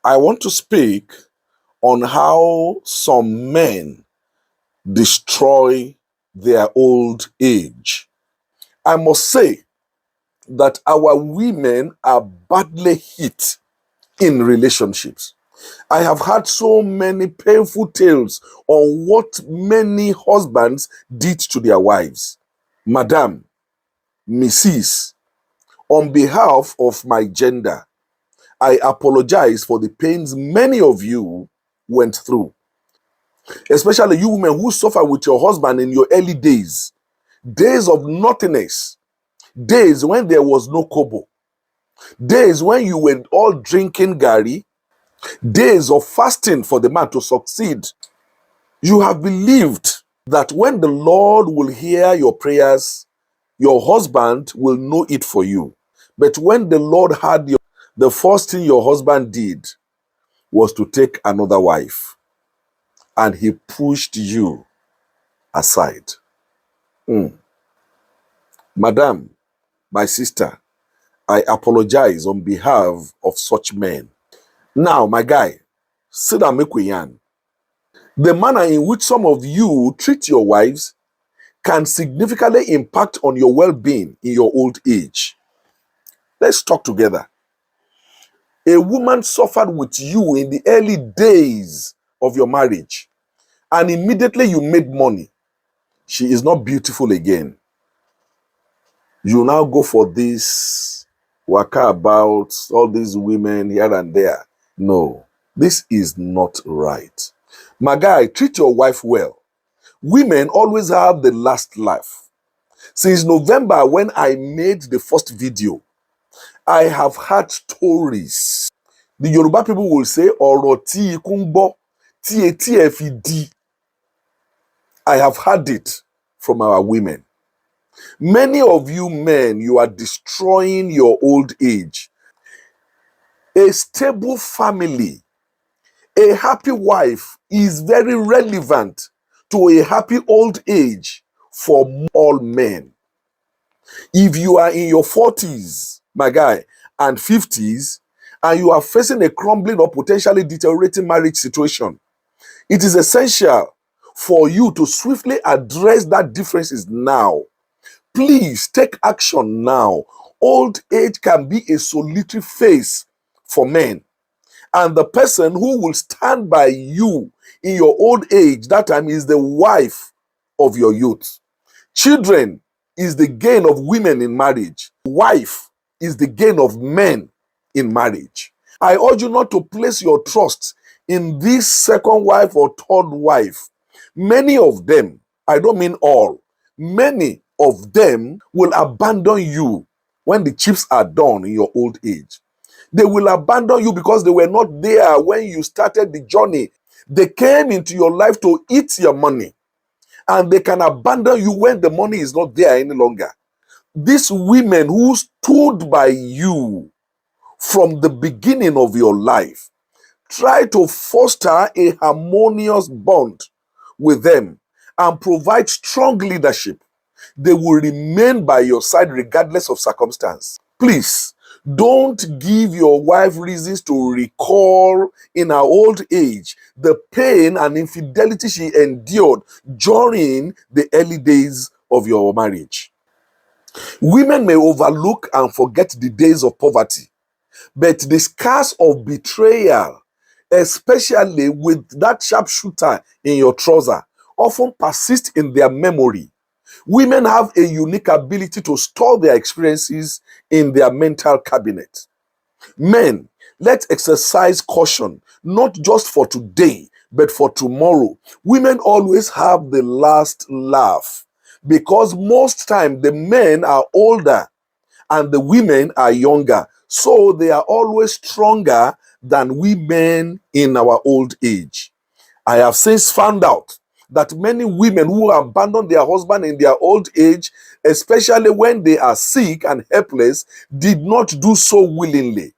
I want to speak on how some men destroy their old age. I must say that our women are badly hit in relationships. I have had so many painful tales on what many husbands did to their wives. Madam, Mrs., on behalf of my gender, I apologize for the pains many of you went through, especially you women who suffer with your husband in your early days, days of nothingness, days when there was no kobo, days when you were all drinking gari, days of fasting for the man to succeed. You have believed that when the Lord will hear your prayers, your husband will know it for you. But when the Lord heard the first thing your husband did was to take another wife, and he pushed you aside. Madam, my sister, I apologize on behalf of such men. Now, my guy, sit down, make we yarn. The manner in which some of you treat your wives can significantly impact on your well-being in your old age. Let's talk together. A woman suffered with you in the early days of your marriage, and immediately you made money. She is not beautiful again. You now go for this waka about all these women here and there. No, this is not right. My guy, treat your wife well. Women always have the last laugh. Since November, when I made the first video, I have had stories. The Yoruba people will say, "Ọ̀rọ̀ tí ikú ń gbọ́, tí etí ẹ̀ fi di." I have had it from our women. Many of you men, you are destroying your old age. A stable family, a happy wife is very relevant to a happy old age for all men. If you are in your 40s, my guy, and 50s, and you are facing a crumbling or potentially deteriorating marriage situation, it is essential for you to swiftly address that differences now. Please take action now. Old age can be a solitary phase for men. And the person who will stand by you in your old age, that time, is the wife of your youth. Children is the gain of women in marriage. Wife is the gain of men in marriage. I urge you not to place your trust in this second wife or third wife. Many of them, I don't mean all, many of them will abandon you when the chips are done in your old age. They will abandon you because they were not there when you started the journey. They came into your life to eat your money, and they can abandon you when the money is not there any longer. These women who stood by you from the beginning of your life, try to foster a harmonious bond with them and provide strong leadership. They will remain by your side regardless of circumstance. Please, don't give your wife reasons to recall in her old age the pain and infidelity she endured during the early days of your marriage. Women may overlook and forget the days of poverty, but the scars of betrayal, especially with that sharpshooter in your trouser, often persist in their memory. Women have a unique ability to store their experiences in their mental cabinet. Men, let's exercise caution, not just for today, but for tomorrow. Women always have the last laugh because most time the men are older and the women are younger. So they are always stronger than we men in our old age. I have since found out that many women who abandon their husband in their old age, especially when they are sick and helpless, did not do so willingly.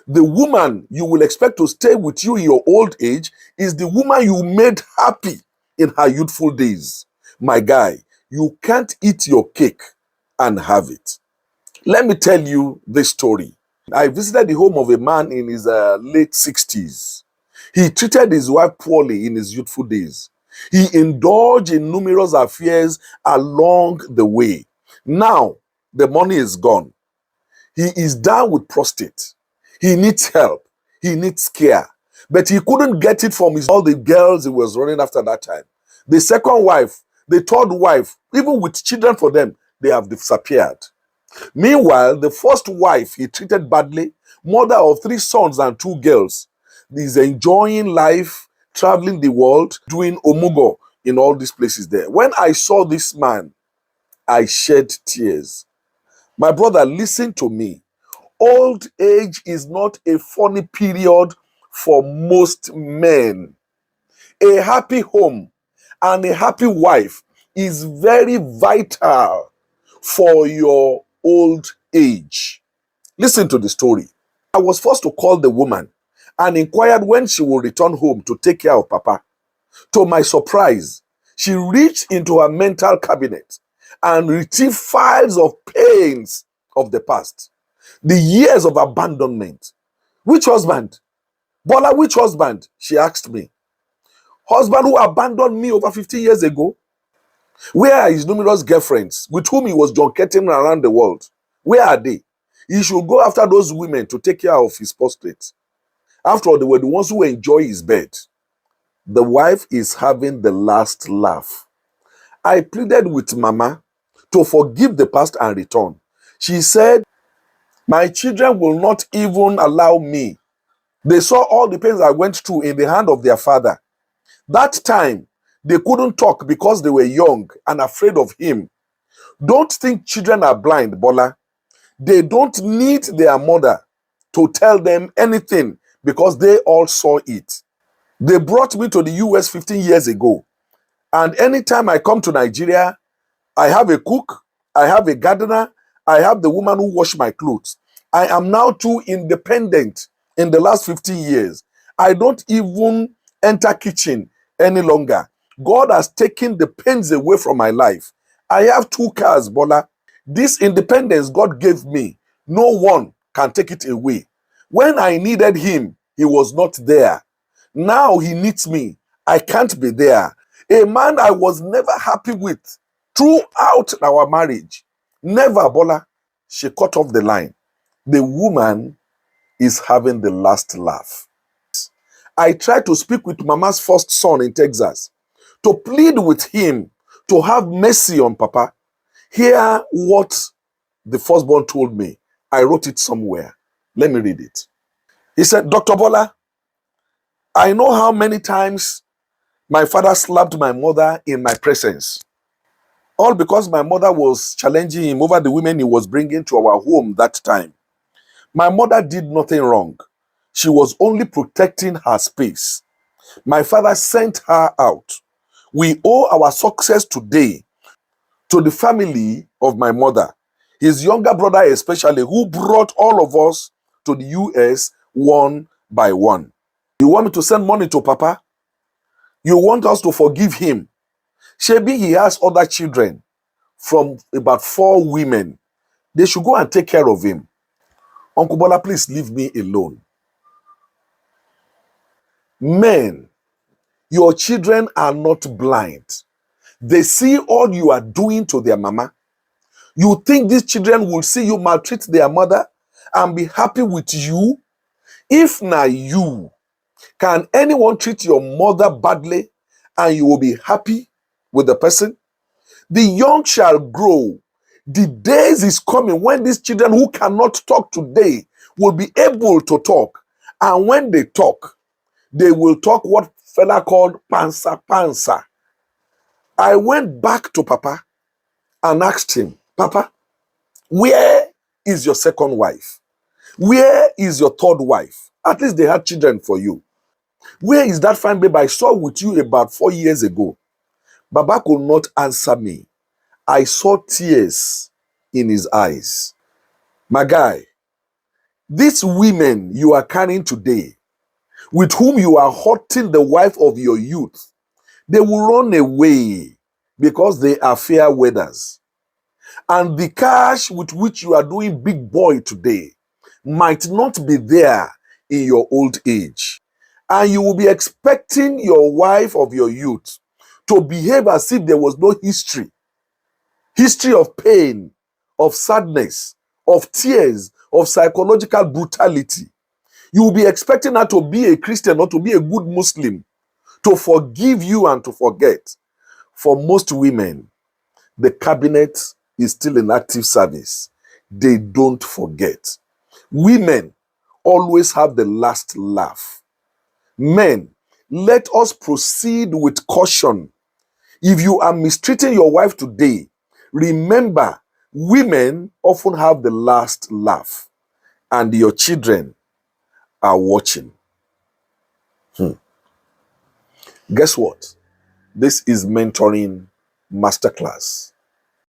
The woman you will expect to stay with you in your old age is the woman you made happy in her youthful days. My guy, you can't eat your cake and have it. Let me tell you this story. I visited the home of a man in his late 60s. He treated his wife poorly in his youthful days. He indulged in numerous affairs along the way. Now, the money is gone. He is down with prostate. He needs help. He needs care. But he couldn't get it from all the girls he was running after that time. The second wife, the third wife, even with children for them, they have disappeared. Meanwhile, the first wife he treated badly, mother of 3 sons and 2 girls, is enjoying life, traveling the world, doing omugo in all these places there. When I saw this man, I shed tears. My brother, listen to me. Old age is not a funny period for most men. A happy home and a happy wife is very vital for your old age. Listen to the story. I was forced to call the woman and inquired when she will return home to take care of Papa. To my surprise, she reached into her mental cabinet and retrieved files of pains of the past. The years of abandonment. Which husband? Bola, which husband? She asked me. Husband who abandoned me over 50 years ago? Where are his numerous girlfriends with whom he was junketing around the world? Where are they? He should go after those women to take care of his prostate. After all, they were the ones who enjoy his bed. The wife is having the last laugh. I pleaded with Mama to forgive the past and return. She said, my children will not even allow me. They saw all the pains I went through in the hand of their father. That time, they couldn't talk because they were young and afraid of him. Don't think children are blind, Bola. They don't need their mother to tell them anything because they all saw it. They brought me to the US 15 years ago. And anytime I come to Nigeria, I have a cook, I have a gardener, I have the woman who wash my clothes. I am now too independent in the last 15 years. I don't even enter kitchen any longer. God has taken the pains away from my life. I have 2 cars, Bola. This independence God gave me, no one can take it away. When I needed him, he was not there. Now he needs me. I can't be there. A man I was never happy with throughout our marriage. Never, Bola. She cut off the line. The woman is having the last laugh. I tried to speak with Mama's first son in Texas to plead with him to have mercy on Papa. Hear what the firstborn told me. I wrote it somewhere. Let me read it. He said, Dr. Bola, I know how many times my father slapped my mother in my presence. All because my mother was challenging him over the women he was bringing to our home that time. My mother did nothing wrong. She was only protecting her space. My father sent her out. We owe our success today to the family of my mother, his younger brother especially, who brought all of us to the US one by one. You want me to send money to Papa? You want us to forgive him? Shebi, he has other children from about 4 women. They should go and take care of him. Uncle Bola, please leave me alone. Men, your children are not blind. They see all you are doing to their mama. You think these children will see you maltreat their mother and be happy with you? If not you, can anyone treat your mother badly and you will be happy with the person? The young shall grow. The days is coming when these children who cannot talk today will be able to talk. And when they talk, they will talk what fella called pansa pansa. I went back to Papa and asked him, Papa, where is your second wife? Where is your third wife? At least they had children for you. Where is that fine babe I saw with you about 4 years ago? Baba could not answer me. I saw tears in his eyes. My guy, these women you are carrying today, with whom you are hurting the wife of your youth, they will run away because they are fair weathers. And the cash with which you are doing big boy today, might not be there in your old age. And you will be expecting your wife of your youth to behave as if there was no history of pain, of sadness, of tears, of psychological brutality. You will be expecting her to be a Christian or to be a good Muslim, to forgive you and to forget. For most women, the cabinet is still in active service. They don't forget. Women always have the last laugh. Men, let us proceed with caution. If you are mistreating your wife today, remember, women often have the last laugh, and your children are watching. Guess what? This is Mentoring Masterclass.